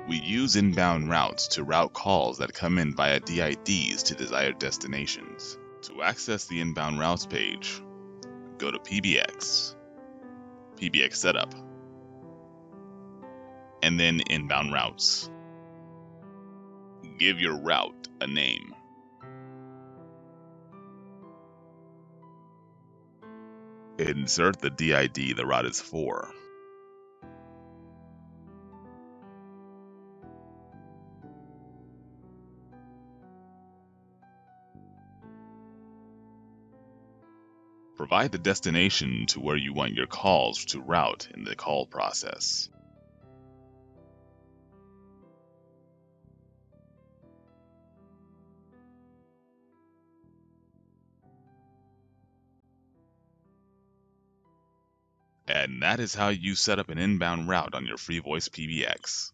We use inbound routes to route calls that come in via DIDs to desired destinations. To access the inbound routes page, go to PBX, PBX Setup, and then Inbound Routes. Give your route a name. Insert the DID the route is for. Provide the destination to where you want your calls to route in the call process. And that is how you set up an inbound route on your Freevoice PBX.